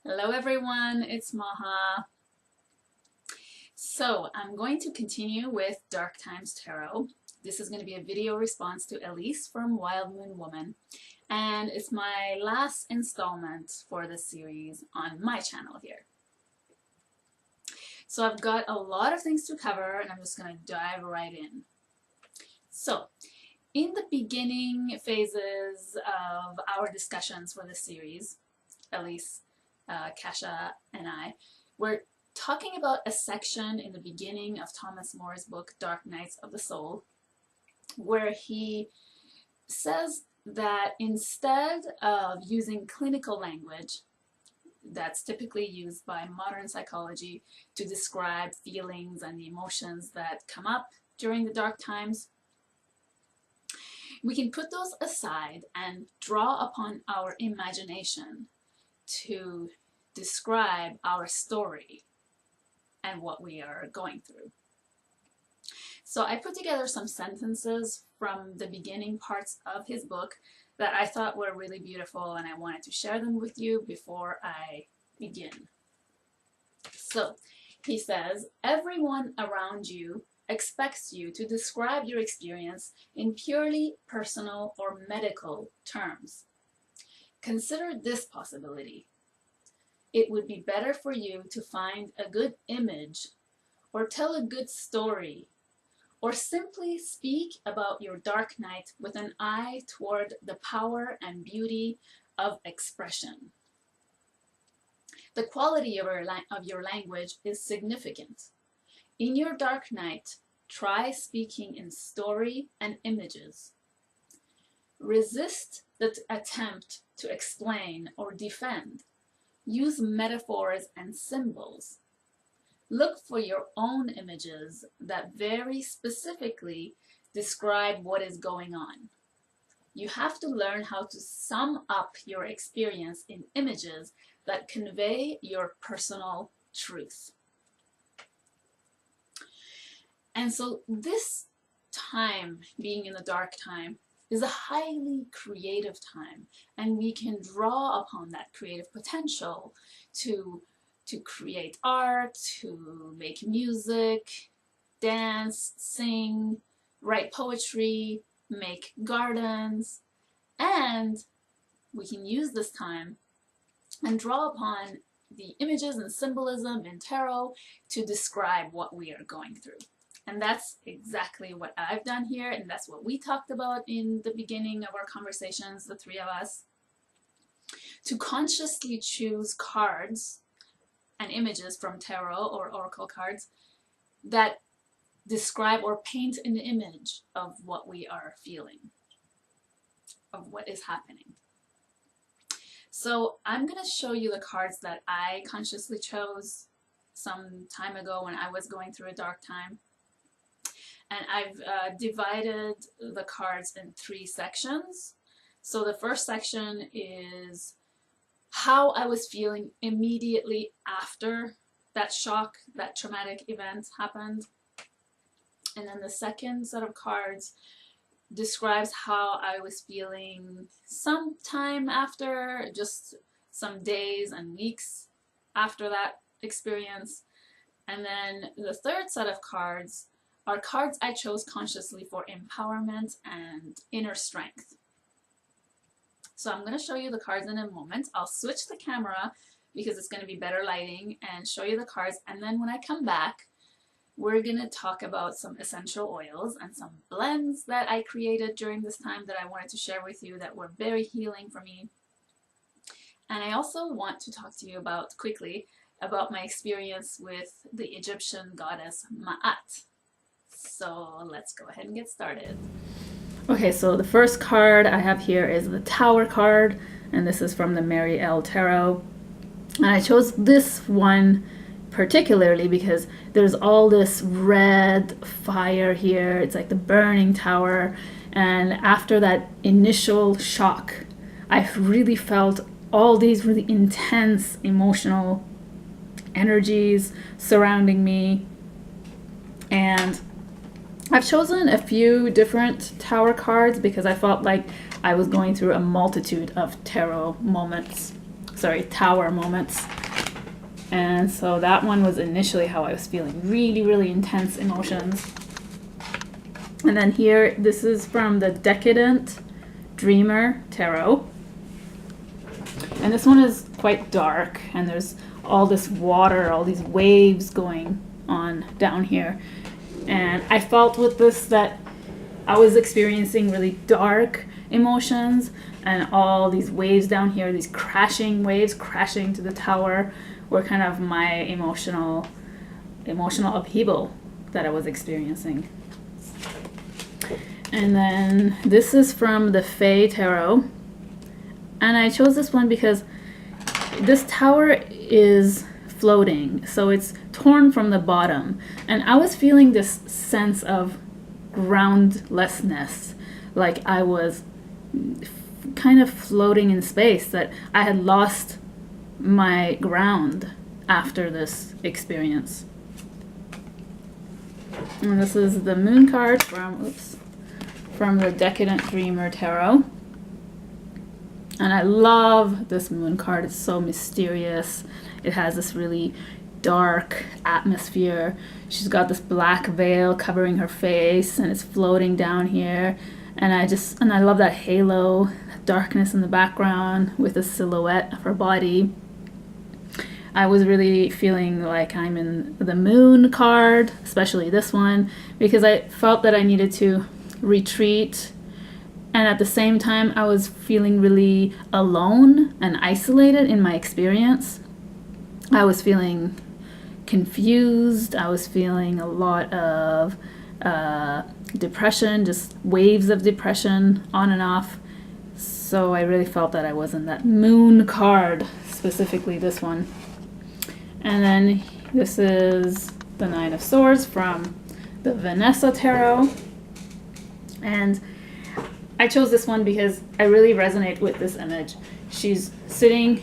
Hello everyone, it's Maha. So I'm going to continue with Dark Times Tarot. This is going to be a video response to Elyse from Wild Moon Woman, and it's my last installment for the series on my channel here. So I've got a lot of things to cover and I'm just going to dive right in. So in the beginning phases of our discussions for this series, Elyse, Kasha, and I were talking about a section in the beginning of Thomas More's book Dark Nights of the Soul, where he says that instead of using clinical language that's typically used by modern psychology to describe feelings and the emotions that come up during the dark times, we can put those aside and draw upon our imagination to describe our story and what we are going through. So I put together some sentences from the beginning parts of his book that I thought were really beautiful, and I wanted to share them with you before I begin. So he says, everyone around you expects you to describe your experience in purely personal or medical terms. Consider this possibility. It would be better for you to find a good image, or tell a good story, or simply speak about your dark night with an eye toward the power and beauty of expression. The quality of your language is significant. In your dark night, try speaking in story and images. Resist the attempt to explain or defend. Use metaphors and symbols. Look for your own images that very specifically describe what is going on. You have to learn how to sum up your experience in images that convey your personal truth. And so this time, being in the dark time, is a highly creative time, and we can draw upon that creative potential to create art, to make music, dance, sing, write poetry, make gardens, and we can use this time and draw upon the images and symbolism in tarot to describe what we are going through. And that's exactly what I've done here, and that's what we talked about in the beginning of our conversations, the three of us. To consciously choose cards and images from tarot or oracle cards that describe or paint an image of what we are feeling, of what is happening. So I'm going to show you the cards that I consciously chose some time ago when I was going through a dark time. And I've divided the cards in 3 sections. So the first section is how I was feeling immediately after that shock, that traumatic event happened. And then the second set of cards describes how I was feeling some time after, just some days and weeks after that experience. And then the third set of cards are cards I chose consciously for empowerment and inner strength. So I'm going to show you the cards in a moment. I'll switch the camera because it's going to be better lighting and show you the cards. And then when I come back, we're going to talk about some essential oils and some blends that I created during this time that I wanted to share with you that were very healing for me. And I also want to talk to you quickly about my experience with the Egyptian goddess Maat. So let's go ahead and get started. Okay, so the first card I have here is the Tower card, and this is from the Mary L. Tarot. And I chose this one particularly because there's all this red fire here. It's like the burning tower, and after that initial shock, I've really felt all these really intense emotional energies surrounding me. And I've chosen a few different Tower cards because I felt like I was going through a multitude of Tower moments. And so that one was initially how I was feeling, really, really intense emotions. And then here, this is from the Decadent Dreamer Tarot. And this one is quite dark, and there's all this water, all these waves going on down here. And I felt with this that I was experiencing really dark emotions, and all these waves down here, these crashing waves crashing to the tower, were kind of my emotional upheaval that I was experiencing. And then this is from the Fae Tarot. And I chose this one because this tower is floating, so it's torn from the bottom. And I was feeling this sense of groundlessness, like I was kind of floating in space, that I had lost my ground after this experience. And this is the Moon card from the Decadent Dreamer Tarot. And I love this Moon card. It's so mysterious. It has this really dark atmosphere. She's got this black veil covering her face, and it's floating down here. And I love that halo, that darkness in the background with the silhouette of her body. I was really feeling like I'm in the Moon card, especially this one, because I felt that I needed to retreat. And at the same time, I was feeling really alone and isolated in my experience. I was feeling confused. I was feeling a lot of depression, just waves of depression on and off. So I really felt that I was in that Moon card, specifically this one. And then this is the Nine of Swords from the Vanessa Tarot. And I chose this one because I really resonate with this image. She's sitting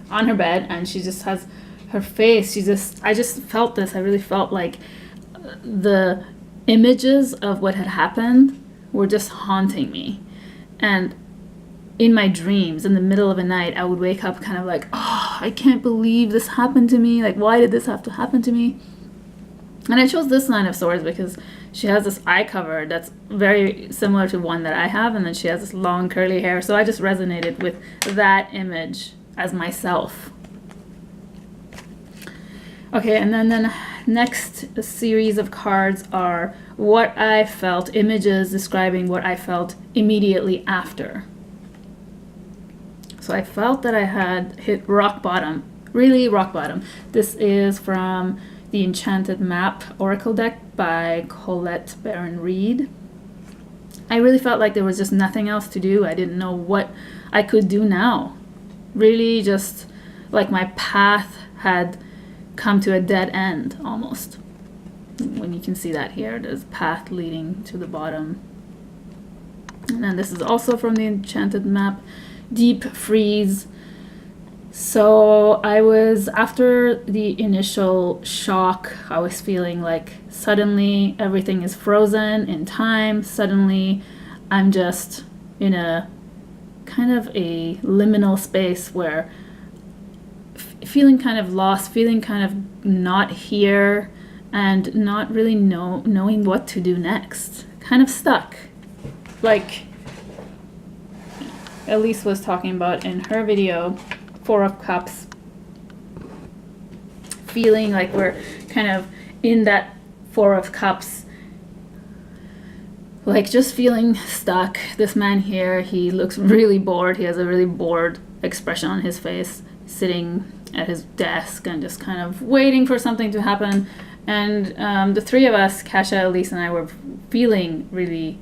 on her bed, and she just has her face. I just felt this. I really felt like the images of what had happened were just haunting me. And in my dreams, in the middle of the night, I would wake up kind of like, oh, I can't believe this happened to me. Like, why did this have to happen to me? And I chose this Nine of Swords because she has this eye cover that's very similar to one that I have, and then she has this long curly hair. So I just resonated with that image as myself. Okay, and then the next series of cards are what I felt, images describing what I felt immediately after. So I felt that I had hit rock bottom, really rock bottom. This is from the Enchanted Map Oracle deck by Colette Baron Reed. I really felt like there was just nothing else to do. I didn't know what I could do now. Really just like my path had come to a dead end almost. When you can see that here, there's a path leading to the bottom. And then this is also from the Enchanted Map, Deep Freeze. So I was, after the initial shock, I was feeling like suddenly everything is frozen in time. Suddenly I'm just in a kind of a liminal space where feeling kind of lost, feeling kind of not here, and not really knowing what to do next. Kind of stuck. Like Elyse was talking about in her video, Four of Cups, feeling like we're kind of in that Four of Cups, like just feeling stuck. This man here, he looks really bored. He has a really bored expression on his face, sitting at his desk and just kind of waiting for something to happen. And the three of us, Kasha, Elyse, and I, were feeling really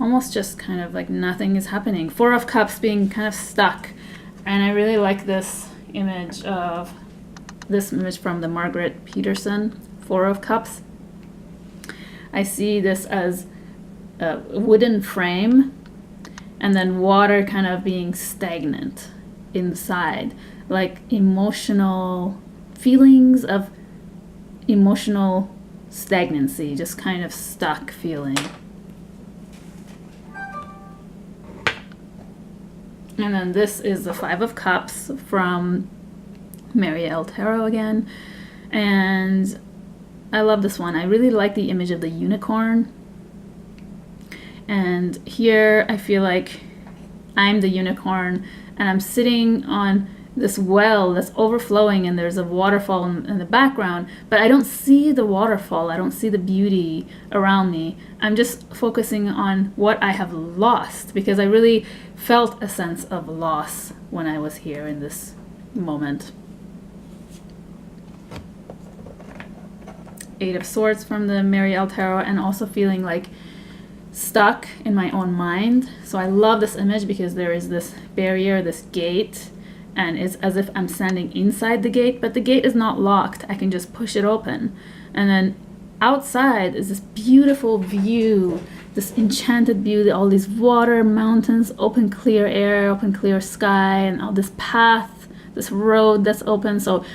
almost just kind of like nothing is happening. Four of Cups, being kind of stuck. And I really like this image from the Margaret Peterson Four of Cups. I see this as a wooden frame, and then water kind of being stagnant inside, like emotional feelings of emotional stagnancy, just kind of stuck feeling. And then this is the Five of Cups from Marielle Tarot again. And I love this one. I really like the image of the unicorn. And here I feel like I'm the unicorn and I'm sitting on this well that's overflowing and there's a waterfall in the background, but I don't see the waterfall. I don't see the beauty around me. I'm just focusing on what I have lost, because I really felt a sense of loss when I was here in this moment. Eight of Swords from the Marielle Tarot, and also feeling like stuck in my own mind. So I love this image because there is this barrier, this gate, and it's as if I'm standing inside the gate, but the gate is not locked. I can just push it open. And then outside is this beautiful view, this enchanted beauty, all these water, mountains, open clear air, open clear sky, and all this path, this road that's open. So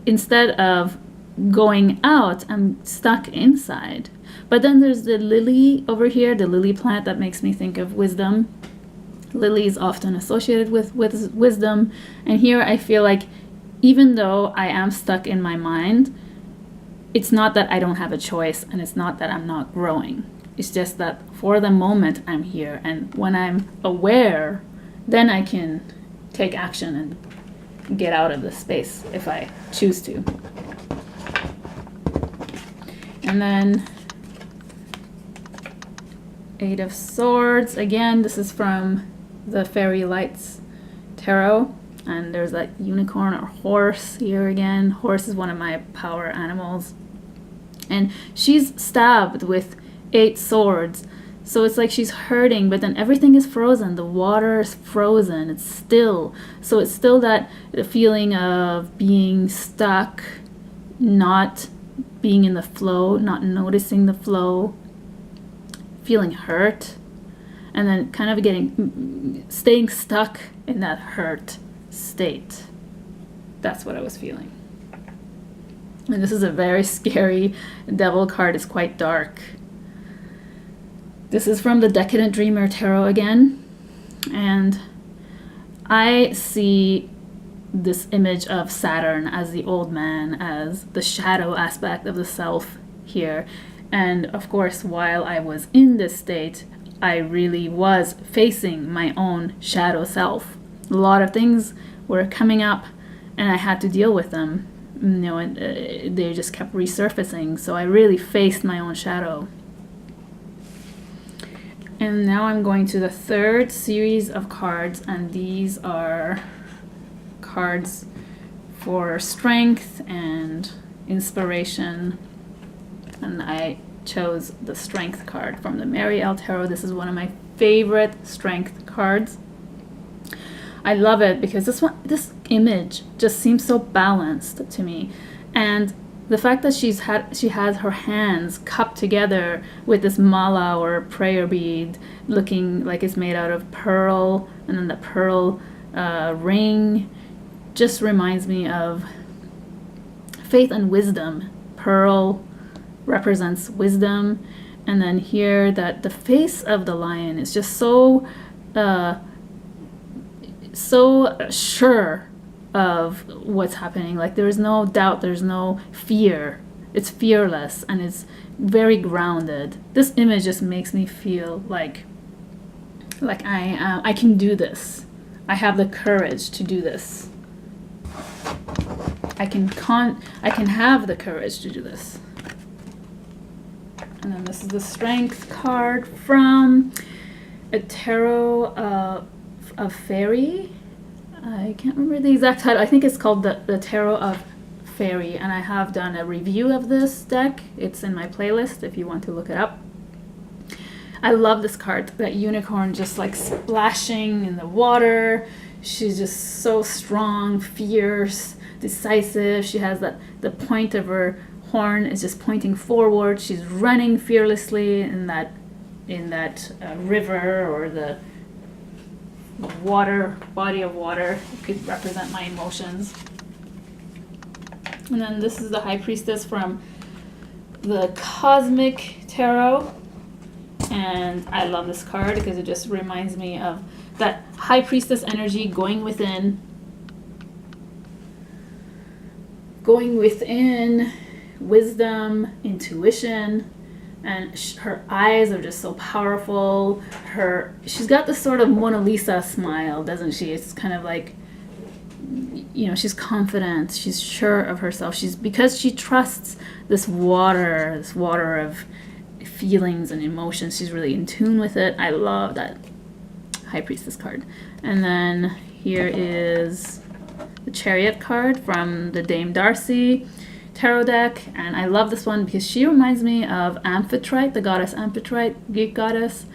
instead of going out, I'm stuck inside. But then there's the lily over here, the lily plant, that makes me think of wisdom. Lily is often associated with wisdom, and here I feel like even though I am stuck in my mind, it's not that I don't have a choice, and it's not that I'm not growing. It's just that for the moment I'm here, and when I'm aware, then I can take action and get out of this space if I choose to. And then Eight of Swords. Again, this is from the Fairy Lights Tarot, and there's that unicorn or horse here again. Horse is one of my power animals, and she's stabbed with 8 swords, so it's like she's hurting, but then everything is frozen. The water is frozen, it's still. So it's still that feeling of being stuck, not being in the flow, not noticing the flow, feeling hurt, and then kind of staying stuck in that hurt state. That's what I was feeling. And this is a very scary devil card. It's quite dark. This is from the Decadent Dreamer Tarot again, and I see this image of Saturn as the old man, as the shadow aspect of the self here. And of course, while I was in this state, I really was facing my own shadow self. A lot of things were coming up and I had to deal with them, you know, and they just kept resurfacing. So I really faced my own shadow. And now I'm going to the third series of cards, and these are cards for strength and inspiration. And I chose the Strength card from the Marielle Tarot. This is one of my favorite strength cards. I love it because this image just seems so balanced to me, and the fact that she has her hands cupped together with this mala or prayer bead, looking like it's made out of pearl, and then the pearl ring just reminds me of faith and wisdom. Pearl represents wisdom, and then here that the face of the lion is just so sure of what's happening. Like there's no doubt, there's no fear. It's fearless and it's very grounded. This image just makes me feel like I can do this. I have the courage to do this. I can have the courage to do this. And then this is the Strength card from a tarot of fairy. I can't remember the exact title. I think it's called the Tarot of Fairy, and I have done a review of this deck. It's in my playlist if you want to look it up. I love this card, that unicorn just like splashing in the water. She's just so strong, fierce, decisive. She has the point of her horn is just pointing forward. She's running fearlessly in that river or the body of water. It could represent my emotions. And then this is the High Priestess from the Cosmic Tarot, and I love this card because it just reminds me of that High Priestess energy going within, going within, wisdom, intuition, and her eyes are just so powerful. She's got this sort of Mona Lisa smile, doesn't she? It's kind of like, you know, she's confident, she's sure of herself. Because she trusts this water of feelings and emotions. She's really in tune with it. I love that High Priestess card. And then here is the Chariot card from the Dame Darcy tarot deck, and I love this one because she reminds me of Amphitrite, the goddess Amphitrite, Greek goddess,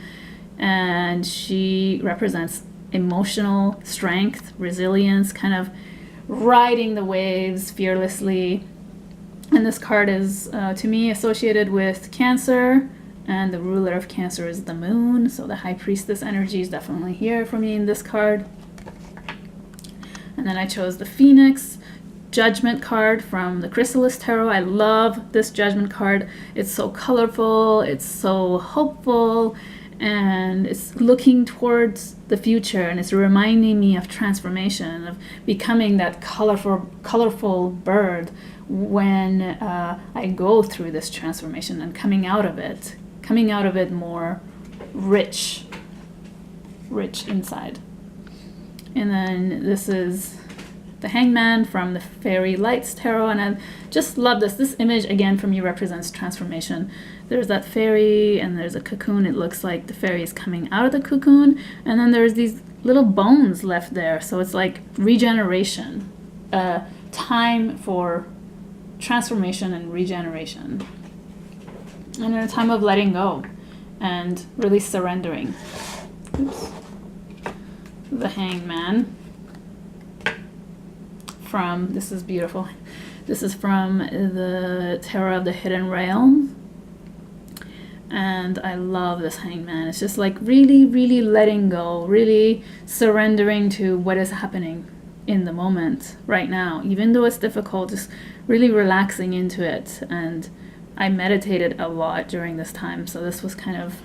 and she represents emotional strength, resilience, kind of riding the waves fearlessly. And this card is, to me, associated with Cancer, and the ruler of Cancer is the moon, so the High Priestess energy is definitely here for me in this card. And then I chose the Phoenix Judgment card from the Chrysalis Tarot. I love this Judgment card. It's so colorful, it's so hopeful, and it's looking towards the future, and it's reminding me of transformation, of becoming that colorful bird when I go through this transformation and coming out of it more rich inside. And then this is the Hangman from the Fairy Lights Tarot, and I just love this. This image, again, for me represents transformation. There's that fairy, and there's a cocoon. It looks like the fairy is coming out of the cocoon, and then there's these little bones left there. So it's like regeneration, time for transformation and regeneration, and in a time of letting go and really surrendering. Oops. The Hangman. This is beautiful. This is from the Tarot of the Hidden Realm. And I love this Hangman. It's just like really, really letting go, really surrendering to what is happening in the moment right now. Even though it's difficult, just really relaxing into it. And I meditated a lot during this time, so this was kind of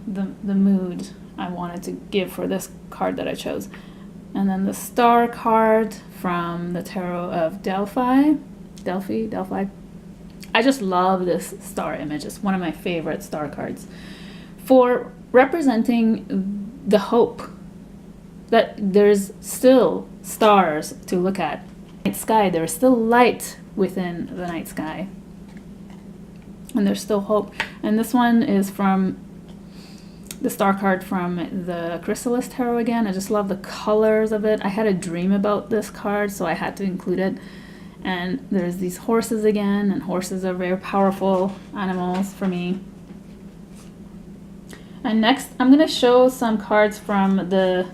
the mood I wanted to give for this card that I chose. And then the Star card from the Tarot of Delphi. I just love this star image. It's one of my favorite star cards for representing the hope that there's still stars to look at. Night sky, there is still light within the night sky, and there's still hope. And this one is from the star card from the Chrysalis Tarot again. I just love the colors of it. I had a dream about this card, so I had to include it. And there's these horses again, and horses are very powerful animals for me. And next, I'm going to show some cards from the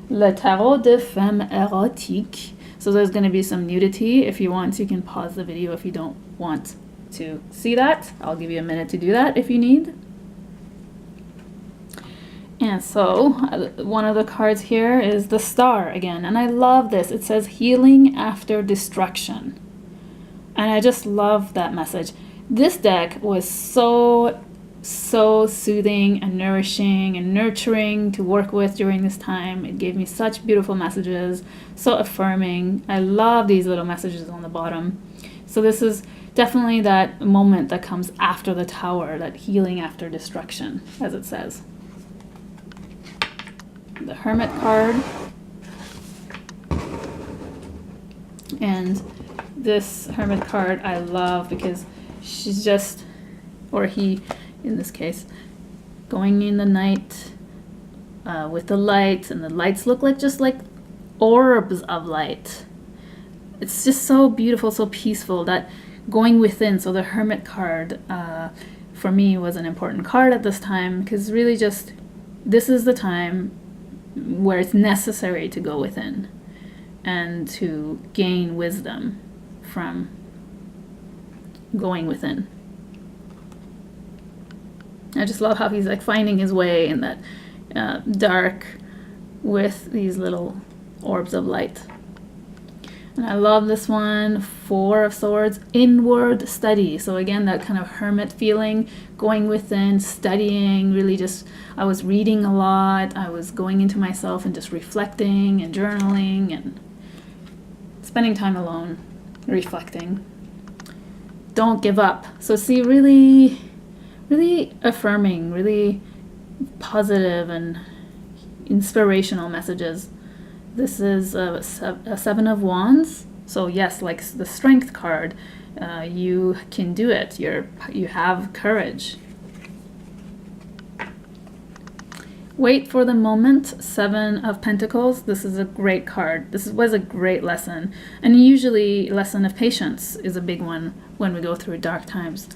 Le Tarot de Femme Érotique. So there's going to be some nudity. If you want, you can pause the video if you don't want to see that. I'll give you a minute to do that if you need. And so one of the cards here is the Star again, and I love this. It says healing after destruction, and I just love that message. This deck was so soothing and nourishing and nurturing to work with during this time. It gave me such beautiful messages, so affirming. I love these little messages on the bottom. So this is definitely that moment that comes after the Tower, that healing after destruction, as it says. The Hermit card, and this Hermit card I love because she's just, or he in this case, going in the night with the lights, and the lights look like just like orbs of light. It's just so beautiful, so peaceful, that going within. So the Hermit card for me was an important card at this time, because really just this is the time where it's necessary to go within and to gain wisdom from going within. I just love how he's like finding his way in that dark with these little orbs of light. And I love this one, Four of Swords, inward study. So again, that kind of hermit feeling, going within, studying, really just, I was reading a lot. I was going into myself and just reflecting and journaling and spending time alone. reflecting. Don't give up. So see, really, really affirming, really positive and inspirational messages. This is a Seven of Wands. So yes, like the Strength card, you can do it. You have courage. Wait for the moment, Seven of Pentacles. This is a great card. This was a great lesson. And usually lesson of patience is a big one when we go through dark times.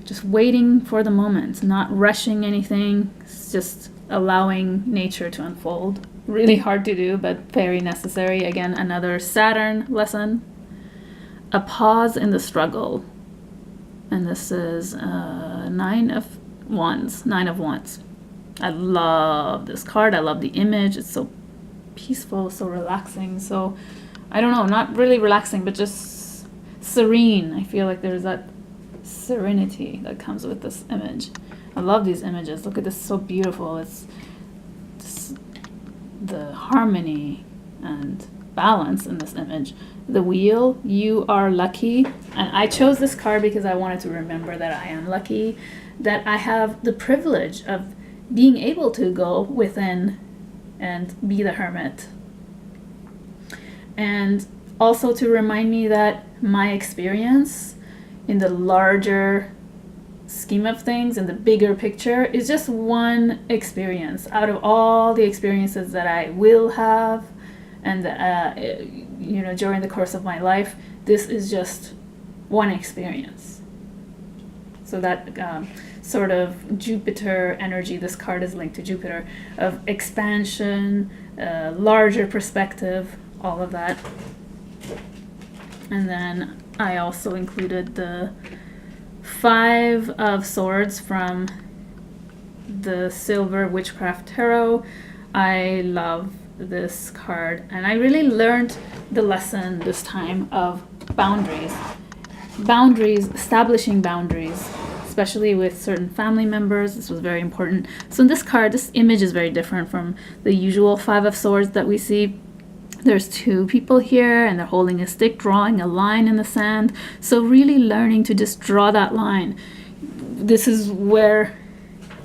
Just waiting for the moment, not rushing anything, just allowing nature to unfold. Really hard to do, but very necessary. Again, another Saturn lesson. A pause in the struggle. And this is Nine of Wands. I love this card. I love the image. It's so peaceful, so relaxing. So, I don't know, not really relaxing, but just serene. I feel like there's that serenity that comes with this image. I love these images. Look at this, so beautiful. It's the harmony and balance in this image. The wheel, you are lucky. And I chose this card because I wanted to remember that I am lucky, that I have the privilege of being able to go within and be the hermit. And also to remind me that my experience in the larger scheme of things, in the bigger picture, is just one experience out of all the experiences that I will have and during the course of my life. This is just one experience. So that sort of Jupiter energy, this card is linked to Jupiter, of expansion, larger perspective, all of that. And then I also included the Five of Swords from the Silver Witchcraft Tarot. I love this card, and I really learned the lesson this time of boundaries, establishing boundaries, especially with certain family members. This was very important. So in this card, this image is very different from the usual Five of Swords that we see. There's two people here and they're holding a stick, drawing a line in the sand. So really learning to just draw that line. This is where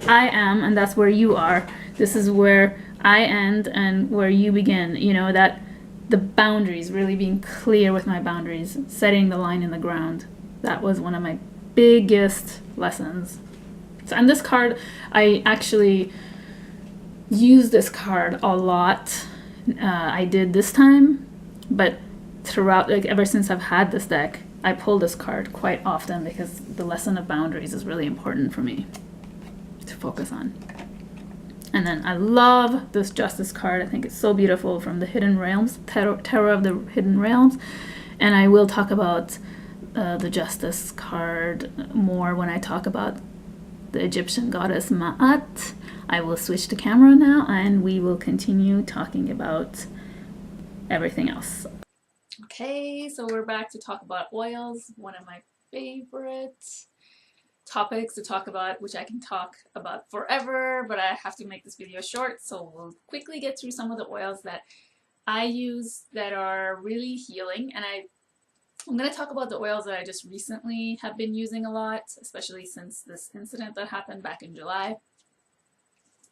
I am and that's where you are. This is where I end and where you begin. You know, that the boundaries, really being clear with my boundaries, setting the line in the ground. That was one of my biggest lessons. So, and this card, I actually use this card a lot. I did this time, but throughout, like ever since I've had this deck, I pull this card quite often because the lesson of boundaries is really important for me to focus on. And then I love this Justice card. I think it's so beautiful, from the Hidden Realms, Tarot of the Hidden Realms. And I will talk about the Justice card more when I talk about the Egyptian goddess Maat. I will switch the camera now and we will continue talking about everything else. Okay, so we're back to talk about oils, one of my favorite topics to talk about, which I can talk about forever, but I have to make this video short, so we'll quickly get through some of the oils that I use that are really healing. And I'm going to talk about the oils that I just recently have been using a lot, especially since this incident that happened back in July.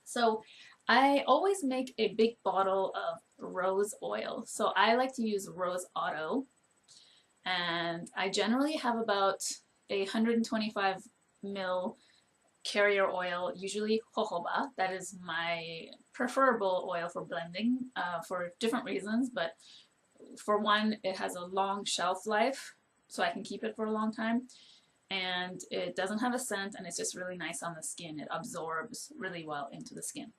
So I always make a big bottle of rose oil. So I like to use Rose Auto, and I generally have about a 125 ml carrier oil, usually jojoba. That is my preferable oil for blending for different reasons, but for one, it has a long shelf life, so I can keep it for a long time. And it doesn't have a scent, and it's just really nice on the skin. It absorbs really well into the skin.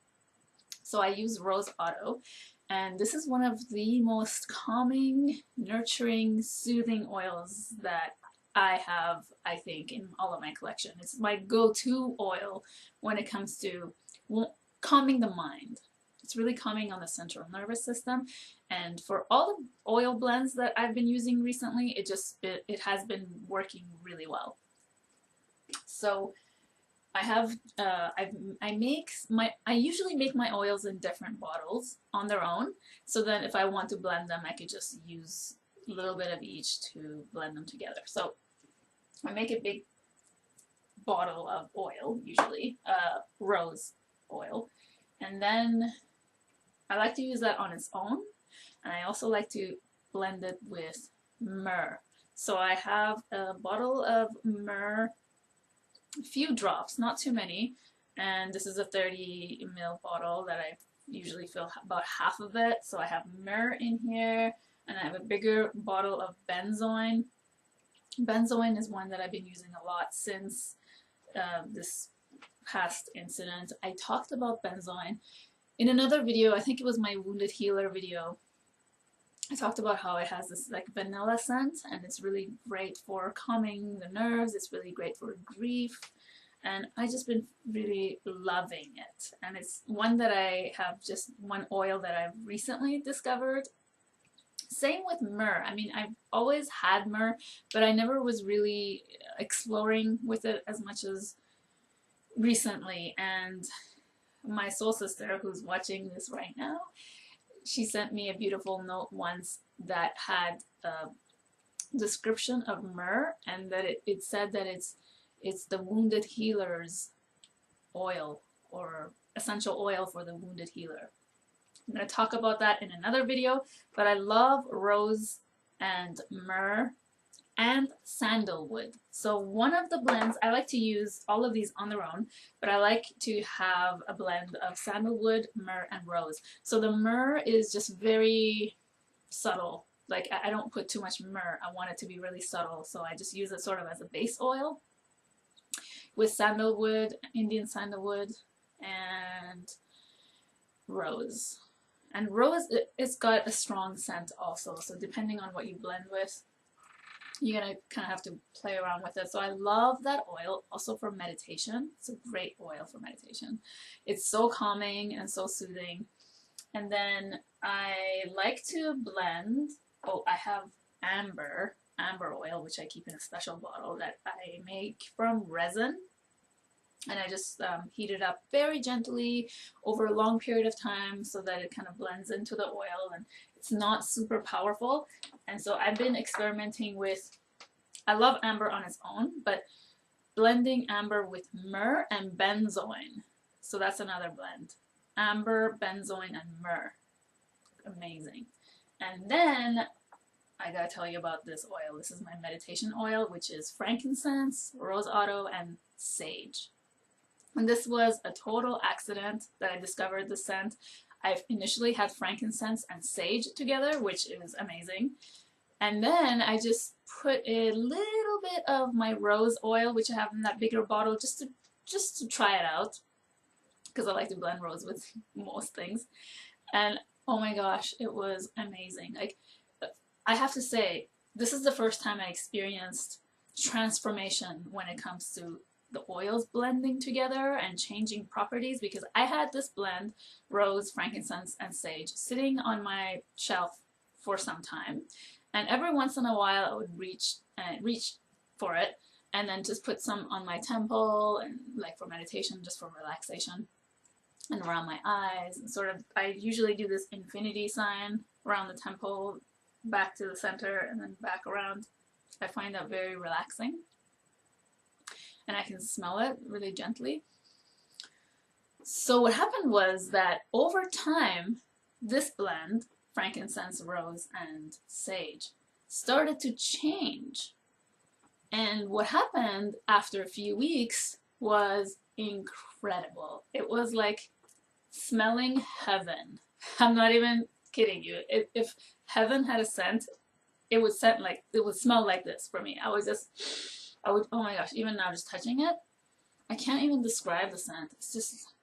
So I use Rose Auto, and this is one of the most calming, nurturing, soothing oils that I have, I think, in all of my collection. It's my go-to oil when it comes to calming the mind. It's really calming on the central nervous system, and for all the oil blends that I've been using recently, it has been working really well. So I have I usually make my oils in different bottles on their own, so that if I want to blend them, I could just use a little bit of each to blend them together. So I make a big bottle of oil, usually rose oil, and then I like to use that on its own, and I also like to blend it with myrrh. So I have a bottle of myrrh, a few drops, not too many, and this is a 30 ml bottle that I usually fill about half of it. So I have myrrh in here, and I have a bigger bottle of benzoin. Benzoin is one that I've been using a lot since this past incident. I talked about benzoin in another video. I think it was my wounded healer video. I talked about how it has this like vanilla scent, and it's really great for calming the nerves. It's really great for grief, and I just been really loving it. And it's one that I have, just one oil that I've recently discovered. Same with myrrh. I mean, I've always had myrrh, but I never was really exploring with it as much as recently. And my soul sister, who's watching this right now, she sent me a beautiful note once that had a description of myrrh, and that it said that it's the wounded healer's oil, or essential oil for the wounded healer. I'm going to talk about that in another video, but I love rose and myrrh and sandalwood. So one of the blends, I like to use all of these on their own, but I like to have a blend of sandalwood, myrrh, and rose. So the myrrh is just very subtle. Like, I don't put too much myrrh. I want it to be really subtle, so I just use it sort of as a base oil with sandalwood, Indian sandalwood, and rose. And rose, it's got a strong scent also, so depending on what you blend with, you're gonna kind of have to play around with it. So I love that oil also for meditation. It's a great oil for meditation. It's so calming and so soothing. And then I like to blend, I have amber oil, which I keep in a special bottle that I make from resin. And I just heat it up very gently over a long period of time so that it kind of blends into the oil, and it's not super powerful. And so I've been experimenting with, I love amber on its own, but blending amber with myrrh and benzoin. So that's another blend. Amber, benzoin, and myrrh. Amazing. And then I gotta tell you about this oil. This is my meditation oil, which is frankincense, rose otto, and sage. And this was a total accident that I discovered the scent. I've initially had frankincense and sage together, which is amazing. And then I just put a little bit of my rose oil, which I have in that bigger bottle, just to try it out, because I like to blend rose with most things. And oh my gosh, it was amazing. Like, I have to say, this is the first time I experienced transformation when it comes to the oils blending together and changing properties, because I had this blend, rose, frankincense, and sage, sitting on my shelf for some time, and every once in a while I would reach for it and then just put some on my temple, and like for meditation, just for relaxation, and around my eyes, and sort of, I usually do this infinity sign around the temple, back to the center, and then back around. I find that very relaxing. And I can smell it really gently. So what happened was that over time, this blend, frankincense, rose, and sage, started to change. And what happened after a few weeks was incredible. It was like smelling heaven. I'm not even kidding you. If heaven had a scent, it would smell like this for me. oh my gosh, even now just touching it, I can't even describe the scent. It's just,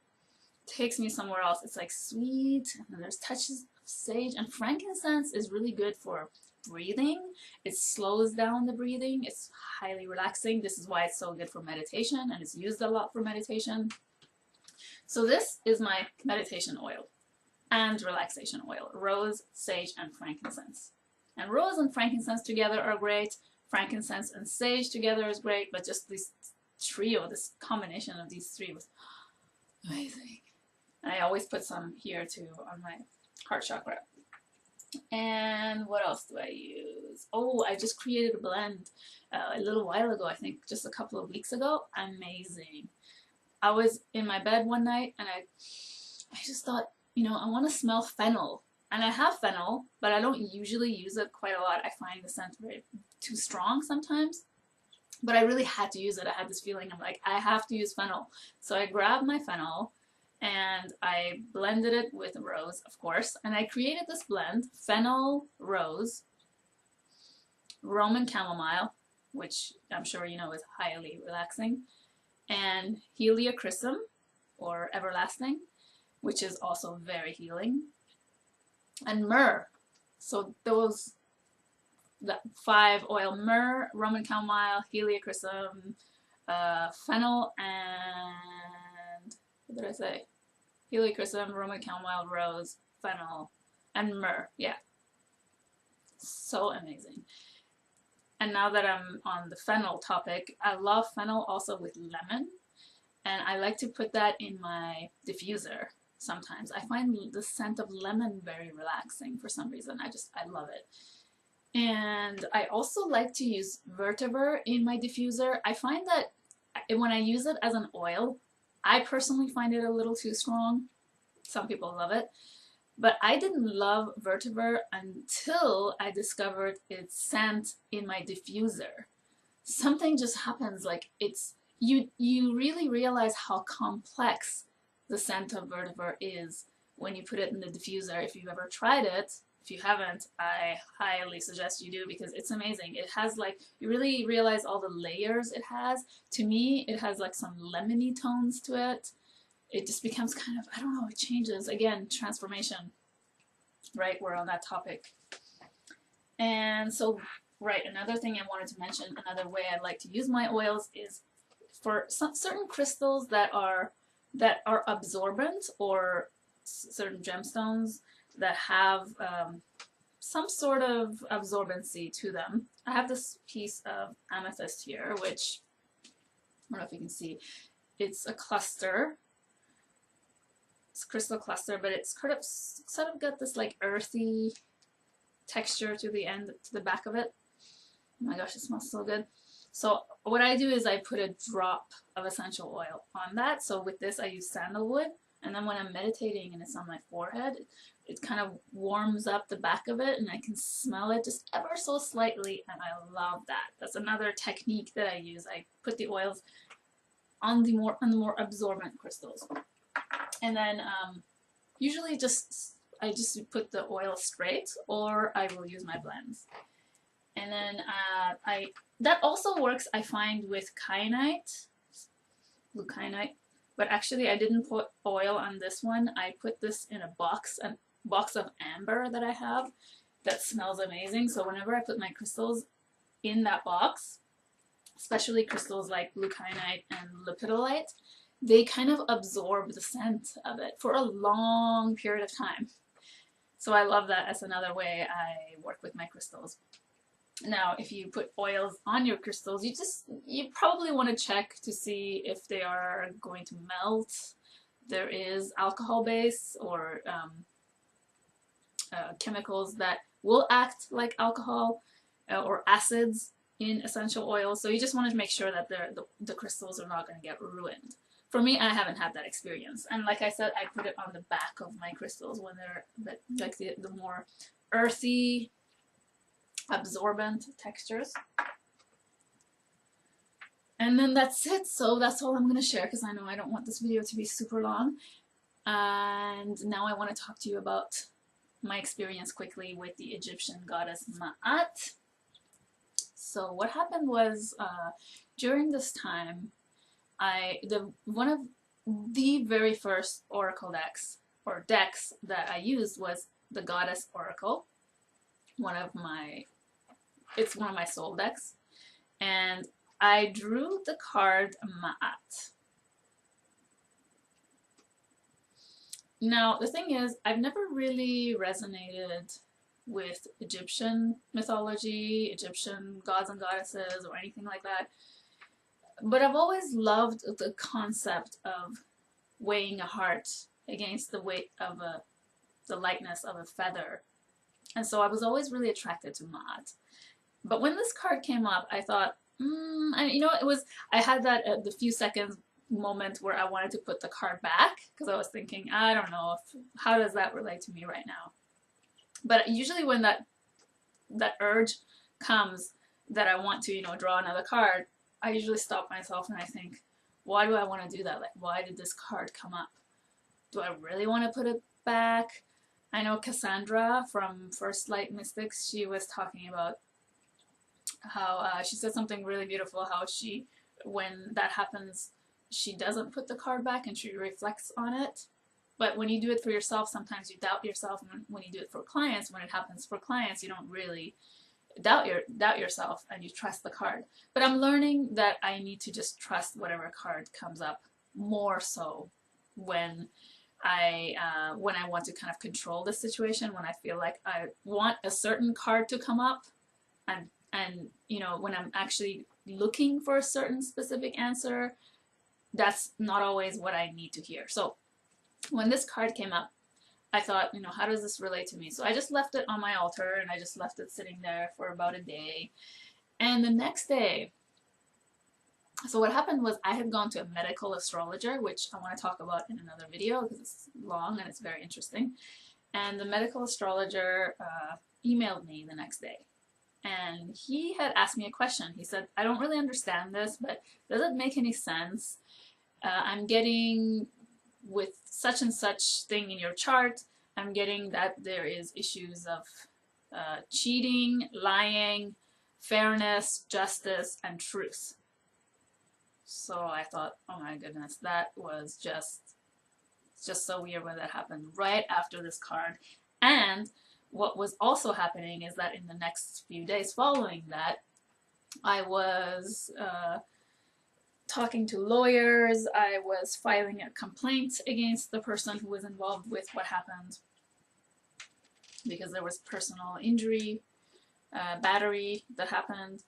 takes me somewhere else. It's like sweet, and then there's touches of sage, and frankincense is really good for breathing. It slows down the breathing. It's highly relaxing. This is why it's so good for meditation, and it's used a lot for meditation. So this is my meditation oil and relaxation oil, rose, sage, and frankincense. And rose and frankincense together are great. Frankincense and sage together is great, but just this trio, this combination of these three was amazing. And I always put some here too on my heart chakra. And what else do I use? Oh, I just created a blend a little while ago, I think just a couple of weeks ago. Amazing. I was in my bed one night and I just thought, you know, I want to smell fennel. And I have fennel, but I don't usually use it quite a lot. I find the scent very too strong sometimes. But I really had to use it. I had this feeling, I'm like, I have to use fennel. So I grabbed my fennel and I blended it with rose, of course. And I created this blend, fennel, rose, Roman chamomile, which I'm sure you know is highly relaxing, and heliochrysum, or everlasting, which is also very healing, and myrrh. So those, the 5 oil: myrrh, Roman chamomile, heliochrysum, fennel, and what did I say? Heliochrysum, Roman chamomile, rose, fennel, and myrrh. Yeah, so amazing. And now that I'm on the fennel topic, I love fennel also with lemon, and I like to put that in my diffuser sometimes. I find the scent of lemon very relaxing for some reason. I love it. And I also like to use vetiver in my diffuser. I find that when I use it as an oil, I personally find it a little too strong. Some people love it. But I didn't love vetiver until I discovered its scent in my diffuser. Something just happens, like you really realize how complex the scent of vetiver is when you put it in the diffuser. If you've ever tried it, if you haven't, I highly suggest you do because it's amazing. It has like, you really realize all the layers it has. To me, it has like some lemony tones to it. It just becomes kind of, I don't know, it changes. Again, transformation, right? We're on that topic. And so, right, another thing I wanted to mention, another way I like to use my oils is for some certain crystals that are absorbent, or certain gemstones that have some sort of absorbency to them. I have this piece of amethyst here, which I don't know if you can see. It's a cluster. It's a crystal cluster, but it's sort of got this like earthy texture to the end, to the back of it. Oh my gosh, it smells so good. So what I do is I put a drop of essential oil on that. So with this I use sandalwood, and then when I'm meditating and it's on my forehead, it kind of warms up the back of it and I can smell it just ever so slightly, and I love that. That's another technique that I use. I put the oils on the more absorbent crystals. And then usually I just put the oil straight, or I will use my blends. And then that also works, I find, with kyanite, blue kyanite. But actually I didn't put oil on this one. I put this in a box of amber that I have that smells amazing. So whenever I put my crystals in that box, especially crystals like blue kyanite and lepidolite, they kind of absorb the scent of it for a long period of time. So I love that as another way I work with my crystals. Now, if you put oils on your crystals, you probably want to check to see if they are going to melt. There is alcohol base or chemicals that will act like alcohol or acids in essential oils. So you just want to make sure that the crystals are not going to get ruined. For me, I haven't had that experience. And like I said, I put it on the back of my crystals when they're like the more earthy, absorbent textures. And then that's it. So that's all I'm going to share because I know I don't want this video to be super long. And now I want to talk to you about my experience quickly with the Egyptian goddess Maat. So what happened was during this time, one of the very first oracle decks that I used was the Goddess Oracle. It's one of my soul decks, and I drew the card Maat. Now the thing is, I've never really resonated with Egyptian mythology, Egyptian gods and goddesses, or anything like that. But I've always loved the concept of weighing a heart against the weight of the lightness of a feather. And so I was always really attracted to Maat. But when this card came up, I thought, you know, I had that the few seconds moment where I wanted to put the card back because I was thinking, I don't know, how does that relate to me right now? But usually when that urge comes that I want to, you know, draw another card, I usually stop myself and I think, why do I want to do that? Like, why did this card come up? Do I really want to put it back? I know Cassandra from First Light Mystics, she was talking about how she said something really beautiful, how she, when that happens, she doesn't put the card back and she reflects on it. But when you do it for yourself, sometimes you doubt yourself. And when you do it for clients, when it happens for clients, you don't really doubt yourself and you trust the card. But I'm learning that I need to just trust whatever card comes up, more so when I want to kind of control the situation, when I feel like I want a certain card to come up, and you know, when I'm actually looking for a certain specific answer, that's not always what I need to hear. So when this card came up, I thought, you know, how does this relate to me? So I just left it on my altar and I just left it sitting there for about a day. And the next day, so what happened was I had gone to a medical astrologer, which I want to talk about in another video because it's long and it's very interesting. And the medical astrologer emailed me the next day. And he had asked me a question. He said, I don't really understand this, but does it make any sense? I'm getting, with such and such thing in your chart, I'm getting that there is issues of cheating, lying, fairness, justice, and truth. So I thought, oh my goodness, that was just so weird when that happened right after this card. And what was also happening is that in the next few days following that, I was talking to lawyers, I was filing a complaint against the person who was involved with what happened because there was personal injury, battery that happened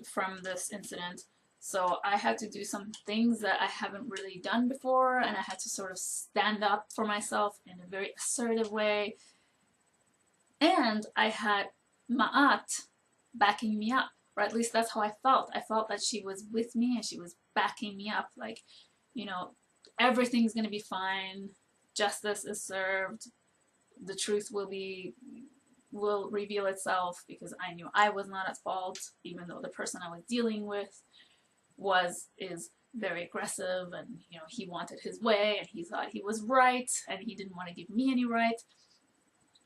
from this incident. So I had to do some things that I haven't really done before, and I had to sort of stand up for myself in a very assertive way. And I had Maat backing me up, or at least that's how I felt. I felt that she was with me and she was backing me up, like, you know, everything's gonna be fine, justice is served, the truth will reveal itself, because I knew I was not at fault, even though the person I was dealing with is very aggressive, and you know, he wanted his way and he thought he was right and he didn't want to give me any right.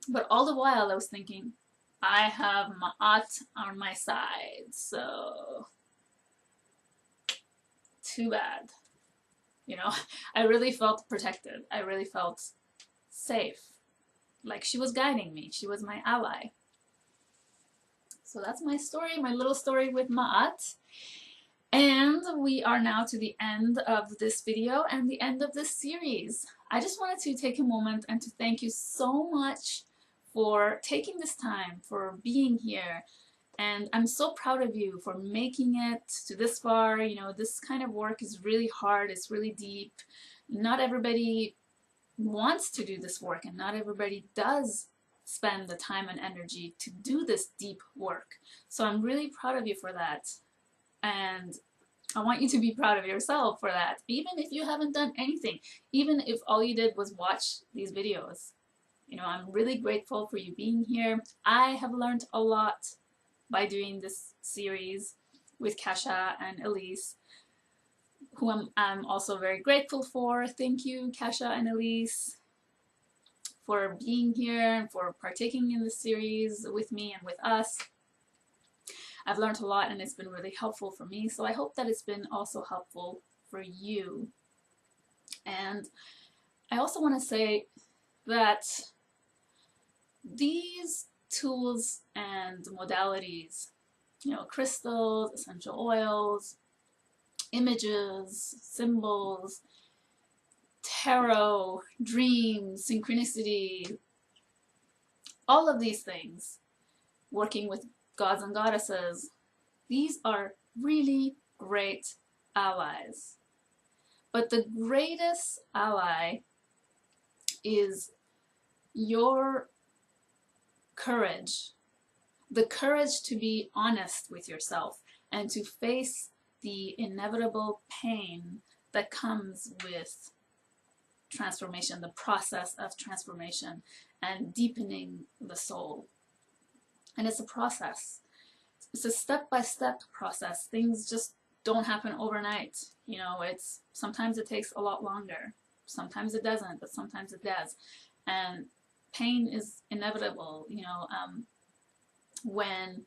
But all the while I was thinking, I have Maat on my side, so too bad. You know, I really felt protected. I really felt safe. Like she was guiding me. She was my ally. So that's my story, my little story with Maat. And we are now to the end of this video and the end of this series. I just wanted to take a moment and to thank you so much for taking this time, for being here. And I'm so proud of you for making it to this far. You know, this kind of work is really hard, it's really deep. Not everybody wants to do this work, and not everybody does spend the time and energy to do this deep work. So I'm really proud of you for that. And I want you to be proud of yourself for that, even if you haven't done anything, even if all you did was watch these videos. You know, I'm really grateful for you being here. I have learned a lot by doing this series with Kasha and Elyse, who I'm also very grateful for. Thank you, Kasha and Elyse, for being here and for partaking in this series with me and with us. I've learned a lot and it's been really helpful for me, so I hope that it's been also helpful for you. And I also want to say that these tools and modalities, you know, crystals, essential oils, images, symbols, tarot, dreams, synchronicity, all of these things, working with gods and goddesses, these are really great allies. But the greatest ally is your courage. The courage to be honest with yourself and to face the inevitable pain that comes with transformation, the process of transformation and deepening the soul. And it's a process. It's a step-by-step process. Things just don't happen overnight. You know, sometimes it takes a lot longer. Sometimes it doesn't, but sometimes it does. And pain is inevitable. You know, when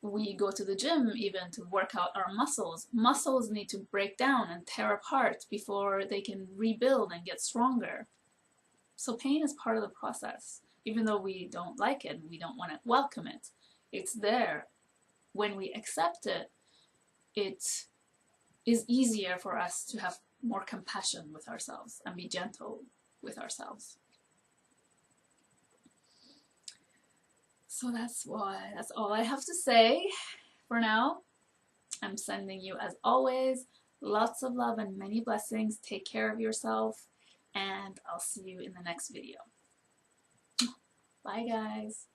we go to the gym even to work out our muscles need to break down and tear apart before they can rebuild and get stronger. So pain is part of the process. Even though we don't like it and we don't want to welcome it, it's there. When we accept it, it is easier for us to have more compassion with ourselves and be gentle with ourselves. So that's all I have to say for now. I'm sending you, as always, lots of love and many blessings. Take care of yourself, and I'll see you in the next video. Bye, guys.